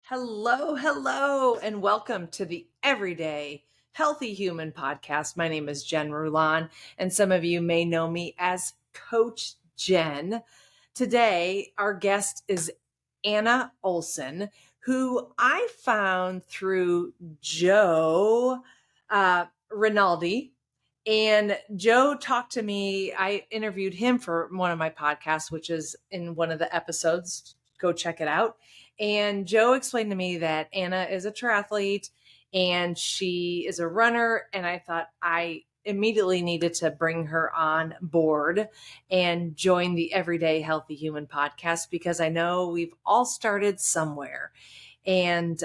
Hello, hello, and welcome to the Everyday Healthy Human podcast. My name is Jen Rulon, and some of you may know me as Coach Jen. Today, our guest is Anna Olson, who I found through Joe Rinaldi. And Joe talked to me. I interviewed him for one of my podcasts, which is in one of the episodes. Go check it out. And Joe explained to me that Anna is a triathlete and she is a runner. And I thought I immediately needed to bring her on board and join the Everyday Healthy Human podcast because I know we've all started somewhere. And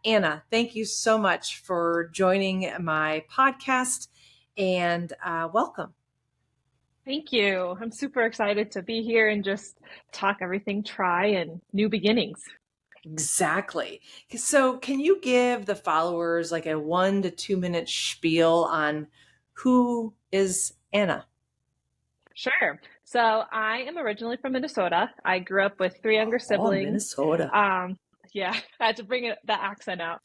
Anna, thank you so much for joining my podcast and welcome. Thank you. I'm super excited to be here and just talk everything tri and new beginnings. Exactly. So can you give the followers like a 1 to 2 minute spiel on who is Anna? Sure. So I am originally from Minnesota. I grew up with three younger siblings. Minnesota. Yeah, I had to bring the accent out.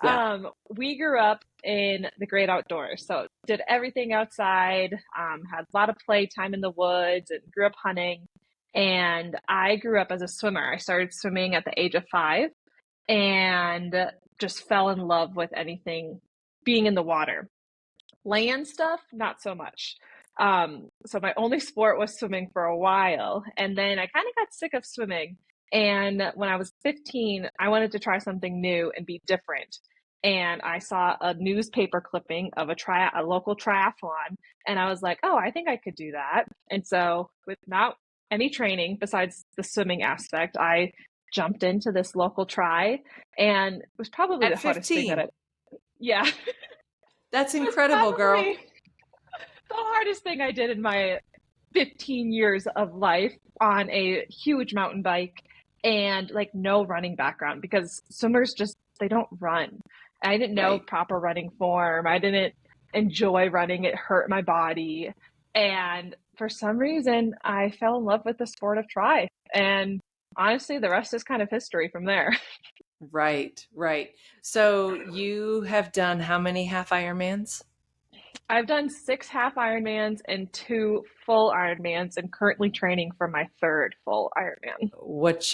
Yeah. We grew up in the great outdoors. So did everything outside, had a lot of play time in the woods and grew up hunting. And I grew up as a swimmer. I started swimming at the age of 5 and just fell in love with anything being in the water. Land stuff, not so much. So my only sport was swimming for a while. And then I kind of got sick of swimming. And when I was 15, I wanted to try something new and be different. And I saw a newspaper clipping of a local triathlon. And I was like, oh, I think I could do that. And so without any training besides the swimming aspect, I jumped into this local tri, and it was probably At the hardest thing 15. yeah. That's incredible, girl. The hardest thing I did in my 15 years of life on a huge mountain bike and like no running background because swimmers they don't run. I didn't know proper running form. I didn't enjoy running. It hurt my body. And for some reason, I fell in love with the sport of tri. And honestly, the rest is kind of history from there. Right. So you have done how many half Ironmans? I've done 6 half Ironmans and 2 full Ironmans and currently training for my 3rd full Ironman. Which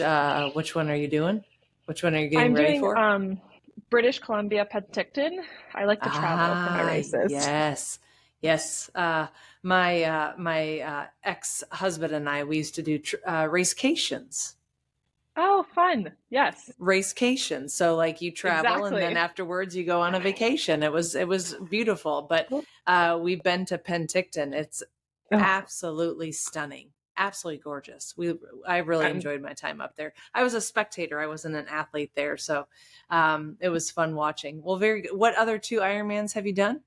one are you doing? Which one are you getting ready for? I'm doing British Columbia Penticton. I like to travel for my races. Yes. My ex-husband and I, we used to do racecations. Oh, fun. Yes. Racecation. So like you travel Exactly. and then afterwards you go on a vacation. It was beautiful, but we've been to Penticton. It's absolutely stunning. Absolutely gorgeous. I really enjoyed my time up there. I was a spectator. I wasn't an athlete there. So it was fun watching. Well, very good. What other 2 Ironmans have you done?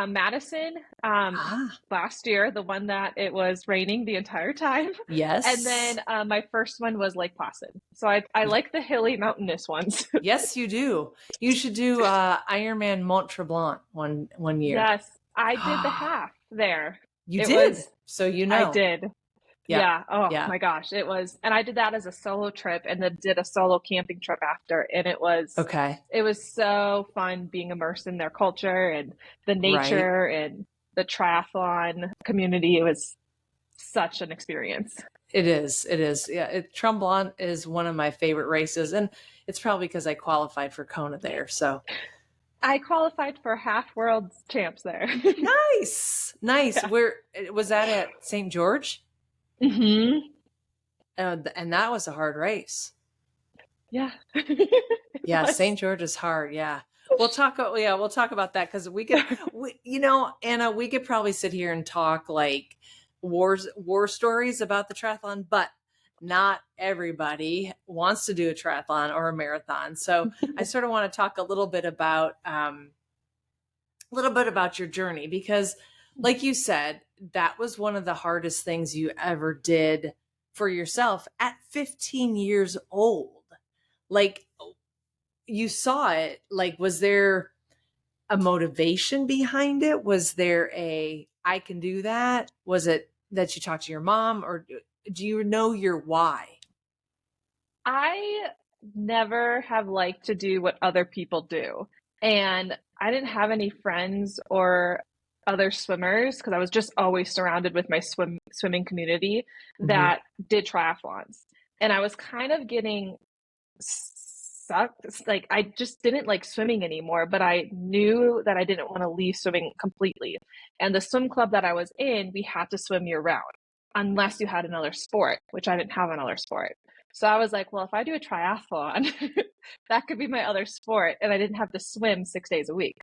Madison last year, the one that it was raining the entire time. Yes. And then my first one was Lake Placid. So I like the hilly mountainous ones. Yes, you do. You should do Ironman Mont Tremblant one year. Yes, I did the half there. You did. So you know. I did. Yeah. Oh my gosh. It was, and I did that as a solo trip and then did a solo camping trip after. And it was so fun being immersed in their culture and the nature and the triathlon community. It was such an experience. It is. Yeah. Tremblant is one of my favorite races. And it's probably because I qualified for Kona there. So I qualified for half world champs there. Nice. Yeah. Where was that at St. George? Mm-hmm. And that was a hard race. Yeah. Yeah. St. George is hard. Yeah. We'll talk about that because Anna, we could probably sit here and talk like war stories about the triathlon, but not everybody wants to do a triathlon or a marathon. So I sort of want to talk a little bit about your journey because like you said, that was one of the hardest things you ever did for yourself at 15 years old. Like you saw it, like, was there a motivation behind it? Was there I can do that? Was it that you talked to your mom or do you know your why? I never have liked to do what other people do. And I didn't have any friends or other swimmers because I was just always surrounded with my swimming community Mhm. that did triathlons. And I was kind of getting sucked. Like I just didn't like swimming anymore, but I knew that I didn't want to leave swimming completely. And the swim club that I was in, we had to swim year round unless you had another sport, which I didn't have another sport. So I was like, well, if I do a triathlon, that could be my other sport. And I didn't have to swim 6 days a week.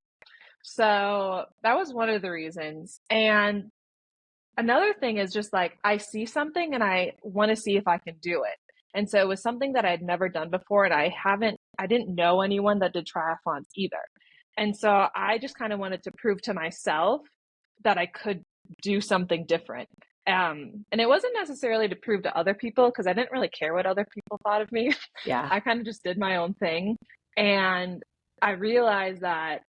So that was one of the reasons. And another thing is just like I see something and I want to see if I can do it. And so it was something that I'd never done before, and I didn't know anyone that did triathlons either. And so I just kind of wanted to prove to myself that I could do something different. And it wasn't necessarily to prove to other people because I didn't really care what other people thought of me. Yeah. I kind of just did my own thing. And I realized that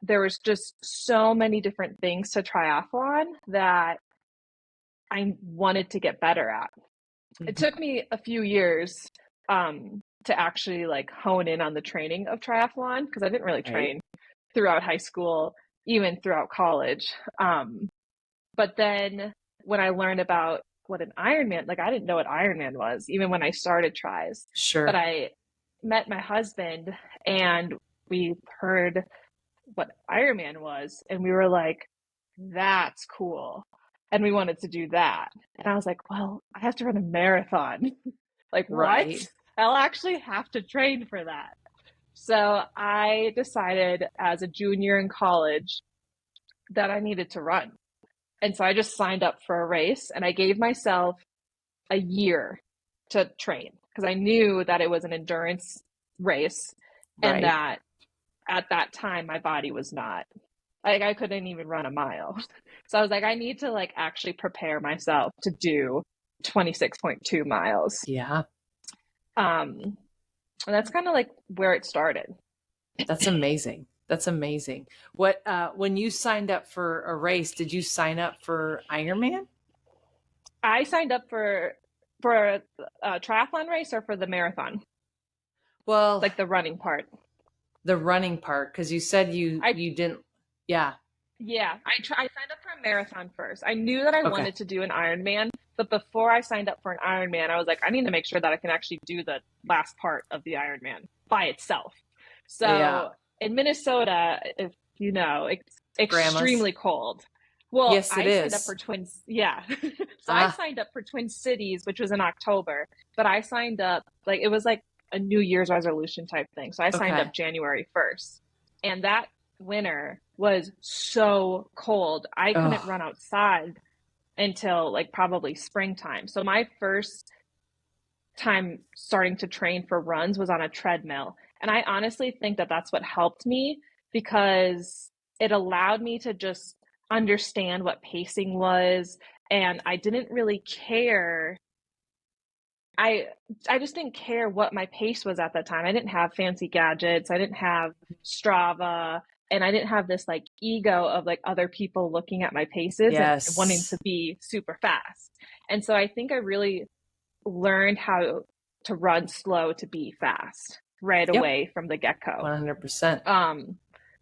there was just so many different things to triathlon that I wanted to get better at. It took me a few years to actually like hone in on the training of triathlon because I didn't really Right. train throughout high school, even throughout college. But then when I learned about what an Ironman, like I didn't know what Ironman was, even when I started tries. But Sure. I met my husband and we heard what Ironman was, and we were like, that's cool. And we wanted to do that. And I was like, well, I have to run a marathon. Like, what? Right. I'll actually have to train for that. So I decided as a junior in college that I needed to run. And so I just signed up for a race and I gave myself a year to train because I knew that it was an endurance race and Right. that at that time my body was not like I couldn't even run a mile. So I was like, I need to like actually prepare myself to do 26.2 miles. Yeah. And that's kind of like where it started. That's amazing. That's amazing. What when you signed up for a race, did you sign up for Ironman? I signed up for a triathlon race or for the marathon, Well, like the running part. the running part, because you said I you didn't. Yeah. Yeah, I signed up for a marathon first. I knew that I Okay. wanted to do an Ironman, but before I signed up for an Ironman, I was like, I need to make sure that I can actually do the last part of the Ironman by itself. Yeah. So in Minnesota, if you know, it's Grandma's. extremely cold. Well, Yes, it I signed up is. for Yeah. So I Ah, signed up for Twin Cities, which was in October, but I signed up like it was like a New Year's resolution type thing. So I signed okay. up January 1st. And that winter was so cold. I couldn't Oh, run outside until like probably springtime. So my first time starting to train for runs was on a treadmill. And I honestly think that that's what helped me because it allowed me to just understand what pacing was. And I didn't really care. I I just didn't care what my pace was at that time. I didn't have fancy gadgets. I didn't have Strava, and I didn't have this like ego of like other people looking at my paces and wanting to yes. be super fast. And so I think I really learned how to run slow to be fast right Yep. away from the get-go. 100%. Um,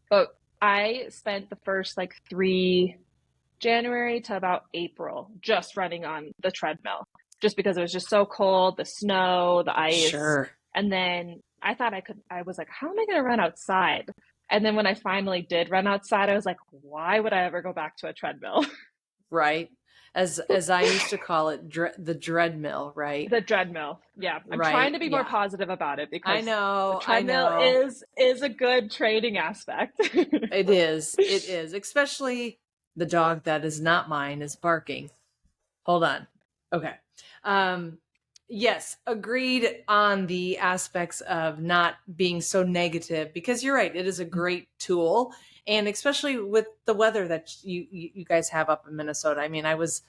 but I spent the first like three January to about April just running on the treadmill just because it was just so cold, the snow, the ice. Sure. And then I was like, how am I going to run outside? And then when I finally did run outside, I was like, why would I ever go back to a treadmill? Right. As I used to call it, the dread mill, right? The treadmill. Yeah. I'm trying Right. to be more Yeah. positive about it I because the know. I treadmill know. is a good training aspect. It is. It is. Especially the dog that is not mine is barking. Hold on. Okay. Um, yes, agreed on the aspects of not being so negative because you're right. It is a great tool, and especially with the weather that you guys have up in Minnesota. I mean, I was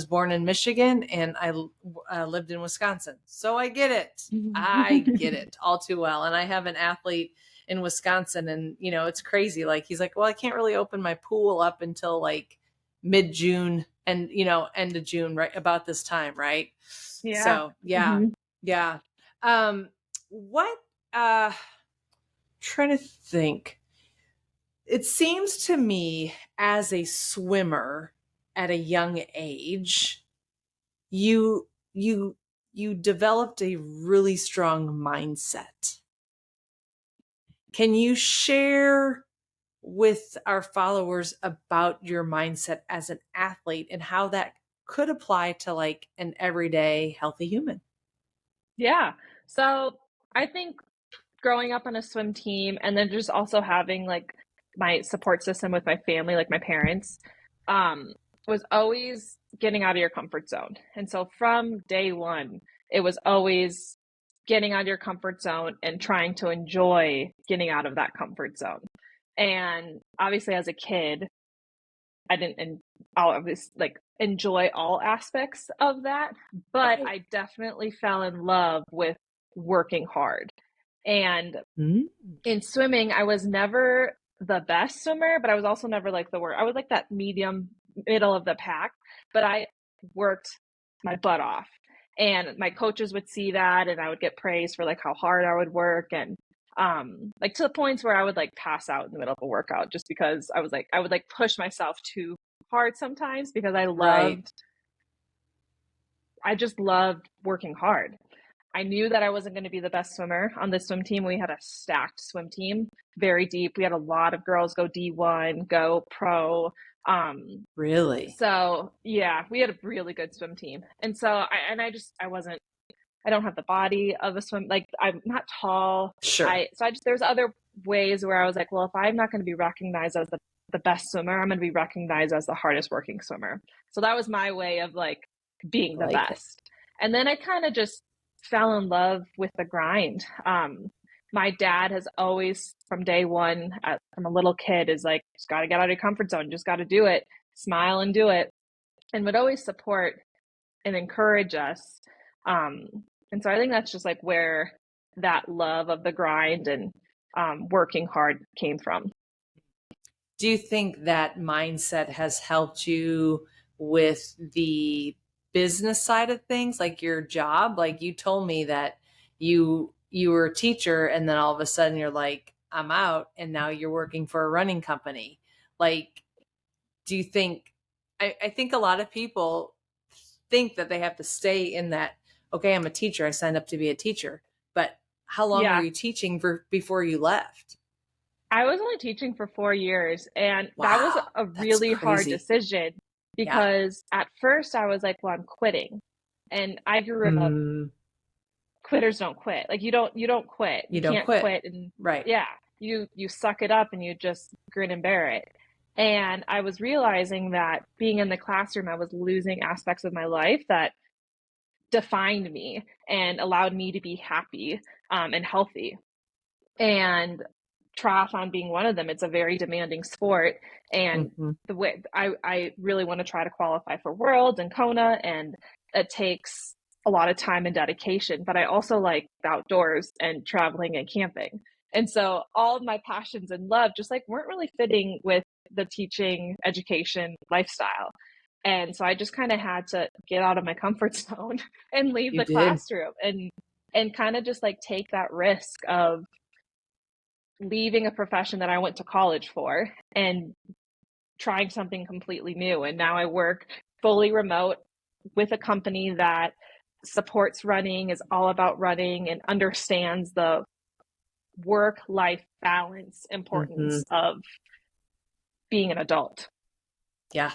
born in Michigan and I lived in Wisconsin, so I get it. I get it all too well, and I have an athlete in Wisconsin, and it's crazy. Like he's like, well, I can't really open my pool up until like mid June and end of June, right about this time, right? Yeah. So yeah, Mhm. yeah. Um, what, trying to think. It seems to me as a swimmer at a young age, you you you developed a really strong mindset. Can you share with our followers about your mindset as an athlete and how that could apply to like an everyday healthy human? Yeah. So I think growing up on a swim team and then just also having like my support system with my family, like my parents, um, was always getting out of your comfort zone. And so from day one, it was always getting out of your comfort zone and trying to enjoy getting out of that comfort zone. And obviously, as a kid, I didn't and I'll obviously like enjoy all aspects of that, but Right. I definitely fell in love with working hard. And Mm. in swimming, I was never the best swimmer, but I was also never like the worst. I was like that medium middle of the pack, but I worked my butt off. And my coaches would see that and I would get praised for like how hard I would work and like to the points where I would like pass out in the middle of a workout just because I would like push myself too hard sometimes because Right. I just loved working hard. I knew that I wasn't going to be the best swimmer on the swim team. We had a stacked swim team, very deep. We had a lot of girls go D1, go pro. Really? So yeah, we had a really good swim team. And so I don't have the body of a swim, like I'm not tall. Sure. There's other ways where I was like, well, if I'm not going to be recognized as the best swimmer, I'm going to be recognized as the hardest working swimmer. So that was my way of like being I the like it. best. And then I kind of just fell in love with the grind. My dad has always, from day one, from a little kid, is like, just got to get out of your comfort zone, just got to do it, smile and do it, and would always support and encourage us. Um, and so I think that's just like where that love of the grind and working hard came from. Do you think that mindset has helped you with the business side of things, like your job? Like you told me that you were a teacher and then all of a sudden you're like, I'm out and now you're working for a running company. Like, do you think I think a lot of people think that they have to stay in that, okay, I'm a teacher, I signed up to be a teacher. But how long were Yeah, you teaching for before you left? I was only teaching for 4 years, and that was Wow, a that's really hard crazy. decision Yeah. because at first I was like, well, I'm quitting. And I grew up, Mm, quitters don't quit. Like you don't quit. you You don't can't quit. quit and Right. yeah, you suck it up and you just grin and bear it. And I was realizing that being in the classroom, I was losing aspects of my life that defined me and allowed me to be happy and healthy. And triathlon being one of them, it's a very demanding sport. And Hmm. the way I really want to try to qualify for Worlds and Kona, and it takes a lot of time and dedication. But I also like the outdoors and traveling and camping. And so all of my passions and love just like weren't really fitting with the teaching education lifestyle. And so I just kind of had to get out of my comfort zone and leave You the did. classroom and kind of just like take that risk of leaving a profession that I went to college for and trying something completely new. And now I work fully remote with a company that supports running, is all about running, and understands the work life balance Hmm. importance of being an adult. Yeah.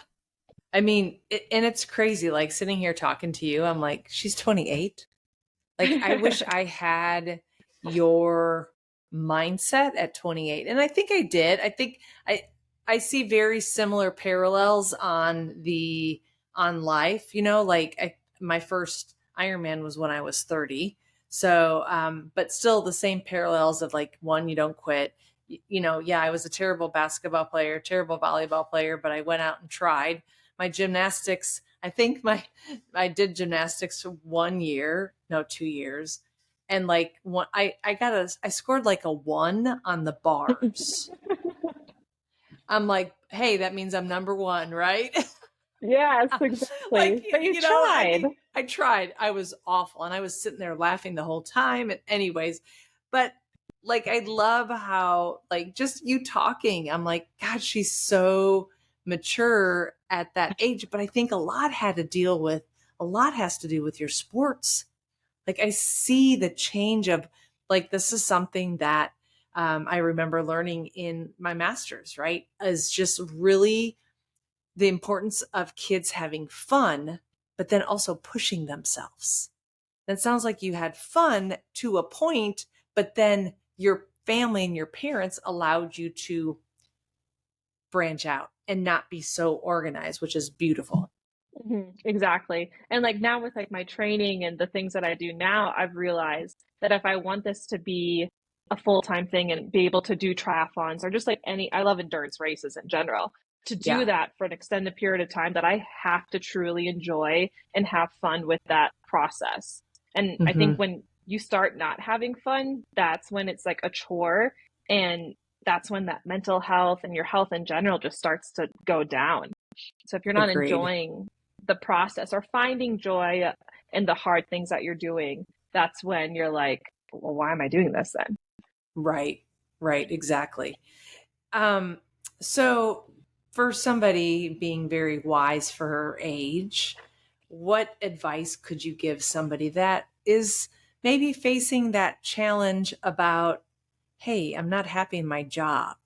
I mean, and it's crazy. Like sitting here talking to you, I'm like, she's 28. Like, I wish I had your mindset at 28. And I think I did. I think I I see very similar parallels on life, like my first Ironman was when I was 30. So, but still the same parallels of like one, you don't quit. Yeah, I was a terrible basketball player, terrible volleyball player, but I went out and tried. My gymnastics, I think I did gymnastics 1 year, no, 2 years. And like I scored like a 1 on the bars. I'm like, hey, that means I'm number one, right? Yes, Like, exactly. But you I tried. mean, I tried. I was awful. And I was sitting there laughing the whole time. And anyways, but like, I love how, like, just you talking, I'm like, God, she's so mature at that age. But I think a lot has to do with your sports. Like, I see the change of, like, this is something that I remember learning in my master's, right? Is just really the importance of kids having fun, but then also pushing themselves. That sounds like you had fun to a point, but then your family and your parents allowed you to branch out and not be so organized, which is beautiful. Exactly. And like now with like my training and the things that I do now, I've realized that if I want this to be a full-time thing and be able to do triathlons or just like I love endurance races in general, to do Yeah. that for an extended period of time, that I have to truly enjoy and have fun with that process. And I Hmm. think when you start not having fun, that's when it's like a chore, and that's when that mental health and your health in general just starts to go down. So if you're not Agreed. enjoying the process or finding joy in the hard things that you're doing, that's when you're like, well, why am I doing this then? Right. Right. Exactly. Um, so for somebody being very wise for her age, what advice could you give somebody that is maybe facing that challenge about, hey, I'm not happy in my job?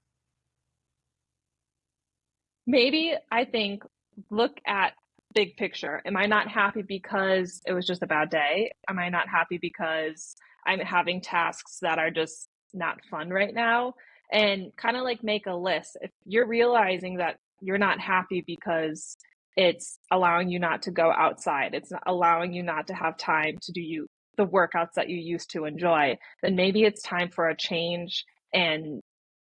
Maybe I think look at big picture. Am I not happy because it was just a bad day? Am I not happy because I'm having tasks that are just not fun right now? And kind of like make a list. If you're realizing that you're not happy because it's allowing you not to go outside, it's allowing you not to have time to do the workouts that you used to enjoy, then maybe it's time for a change and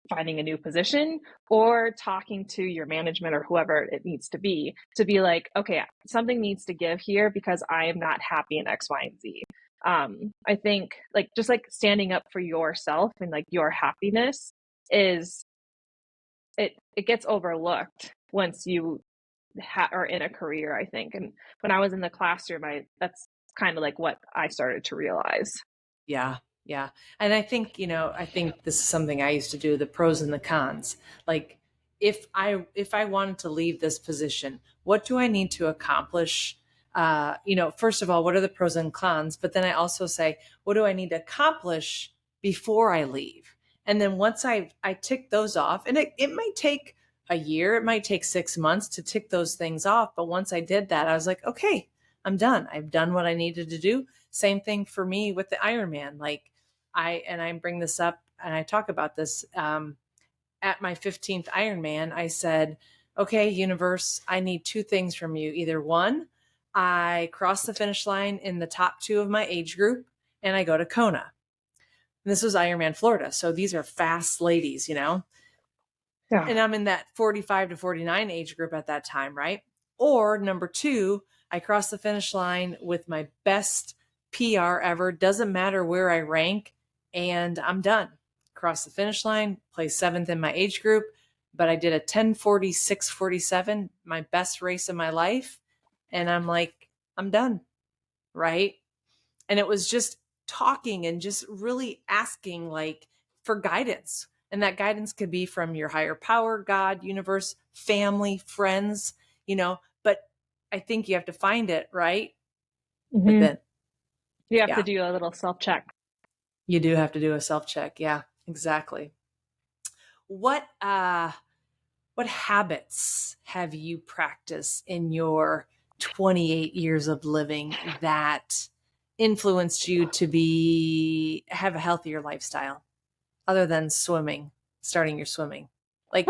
finding a new position or talking to your management or whoever it needs to be like, okay, something needs to give here because I am not happy in X, Y, and Z. I think like just like standing up for yourself and like your happiness is it gets overlooked once you are in a career, I think. And when I was in the classroom, that's kind of like what I started to realize. Yeah. Yeah. And I think this is something I used to do, the pros and the cons. Like, if I wanted to leave this position, what do I need to accomplish? First of all, what are the pros and cons? But then I also say, what do I need to accomplish before I leave? And then once I tick those off, and it might take a year, it might take 6 months to tick those things off. But once I did that, I was like, okay, I'm done. I've done what I needed to do. Same thing for me with the Ironman. Like, I bring this up and I talk about this at my 15th Ironman. I said, okay, universe, I need two things from you. Either one, I cross the finish line in the top two of my age group and I go to Kona. And this was Ironman Florida. So these are fast ladies, Yeah. and I'm in that 45 to 49 age group at that time, right? Or number two, I cross the finish line with my best PR ever. Doesn't matter where I rank, and I'm done. Cross the finish line, place seventh in my age group, but I did a 10:46:47, my best race of my life. And I'm like, I'm done, right? And it was just talking and just really asking, like, for guidance. And that guidance could be from your higher power, God, universe, family, friends, but I think you have to find it, right, Mm-hmm. within. You have to Yeah, do a little self check. you do have to do a self check. Yeah, exactly. What uh what habits have you practiced in your 28 years of living that influenced you to be have a healthier lifestyle, other than swimming, starting your swimming? Like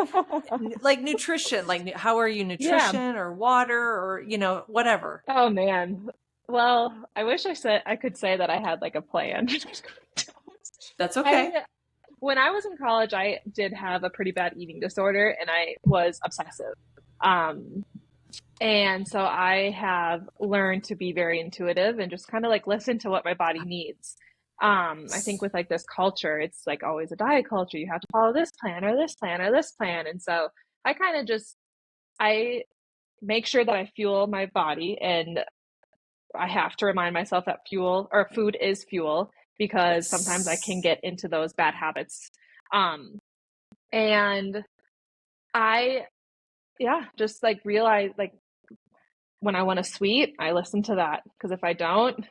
like nutrition, like how are you, Yeah. nutrition or water or whatever. Oh man. Well, I wish I could say that I had like a plan. That's okay. I When I was in college, I did have a pretty bad eating disorder and I was obsessive. Um, and so I have learned to be very intuitive and just kind of like listen to what my body needs. I think with like this culture, it's like always a diet culture. You have to follow this plan or this plan or this plan. And so I kind of just I make sure that I fuel my body and I have to remind myself that food is fuel, because sometimes I can Yes. get into those bad habits. Um, and I, yeah, just like realize, like, when I want a sweet, I listen to that. Because if I don't,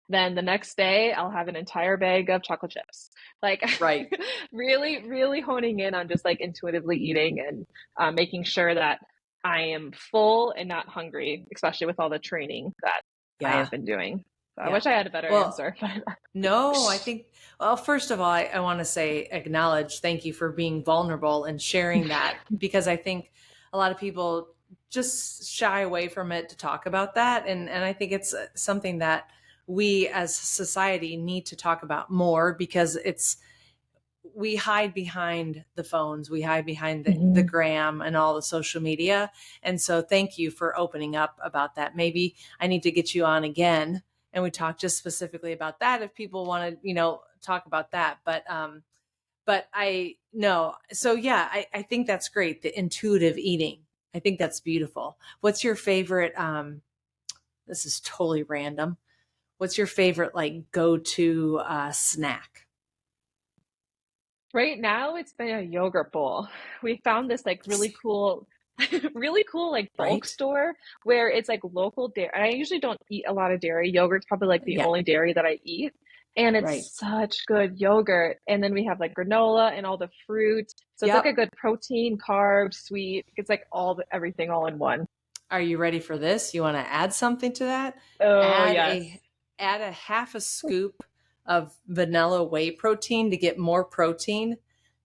then the next day I'll have an entire bag of chocolate chips. Like, Right. really, really honing in on just like intuitively eating, and making sure that I am full and not hungry, especially with all the training that I Yeah. have been doing. So I Yeah. wish I had a better Well, answer. no, I think, well, first of all, I want to say, acknowledge, thank you for being vulnerable and sharing that, because I think a lot of people just shy away from it to talk about that. And I think it's something that we as society need to talk about more, because we hide behind the phones, we hide behind the Mhm. gram and all the social media. And so thank you for opening up about that. Maybe I need to get you on again and we talk just specifically about that if people want to, talk about that. But I no. So yeah, I think that's great. The intuitive eating. I think that's beautiful. What's your favorite, this is totally random. What's your favorite like go-to snack? Right now, it's been a yogurt bowl. We found this like really cool, really cool like bulk Right? store where it's like local dairy. I usually don't eat a lot of dairy. Yogurt's probably like the Yeah, only dairy that I eat. And right. it's such good yogurt. And then we have like granola and all the fruit. So it's like a Yep. good protein, carb, sweet. It's like everything all in one. Are you ready for this? You want to add something to that? Oh, Add yes. a add a half a scoop of vanilla whey protein to get more protein.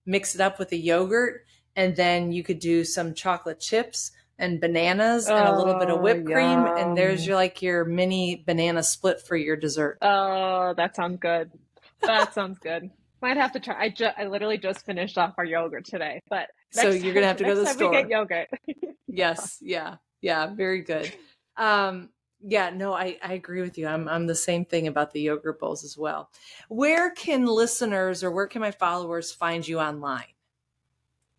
Mix it up with the yogurt, and then you could do some chocolate chips and bananas and a little bit of Oh, whipped cream, and there's yum. your mini banana split for your dessert. Oh, that sounds good. That sounds good. Might have to try. I literally just finished off our yogurt today, but So you're gonna have to go to next the time we get store. yogurt. Yes, yeah, yeah, very good. Yeah, no, I agree with you. I'm the same thing about the yogurt bowls as well. Where can listeners or where can my followers find you online?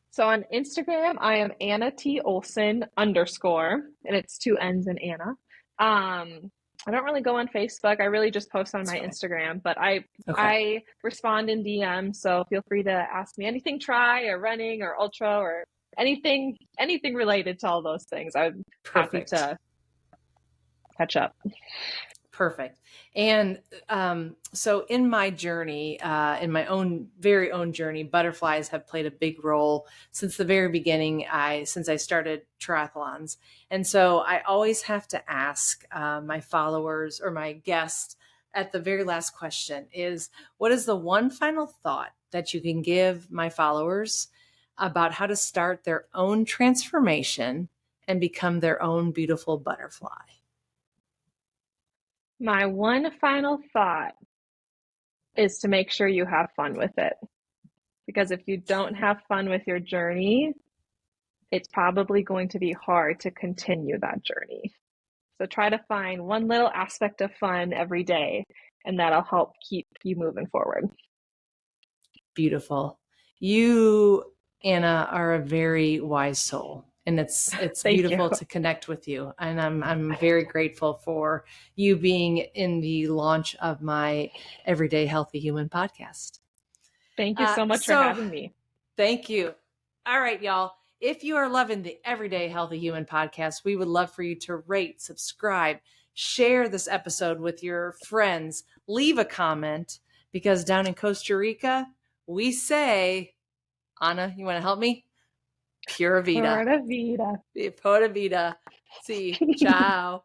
So on Instagram, I am Anna T Olson _, and it's two N's in Anna. I don't really go on Facebook. I really just post on That's my fine. Instagram, but I Okay, I respond in DM, so feel free to ask me anything tri or running or ultra or anything related to all those things. I'm happy perfect. to catch up. Perfect. And so, in my journey, in my own very own journey, butterflies have played a big role since the very beginning. Since I started triathlons, and so I always have to ask my followers or my guests at the very last question is, what is the one final thought that you can give my followers about how to start their own transformation and become their own beautiful butterfly? My one final thought is to make sure you have fun with it. Because if you don't have fun with your journey, it's probably going to be hard to continue that journey. So try to find one little aspect of fun every day, and that'll help keep you moving forward. Beautiful. You, Anna, are a very wise soul. And it's Thank you. beautiful to connect with you. And I'm very grateful for you being in the launch of my Everyday Healthy Human podcast. Thank you so much for So having me. thank you. All right, y'all. If you are loving the Everyday Healthy Human podcast, we would love for you to rate, subscribe, share this episode with your friends, leave a comment, because down in Costa Rica, we say, Anna, you want to help me? Pura vida. Pura vida. Pura vida. See, ciao.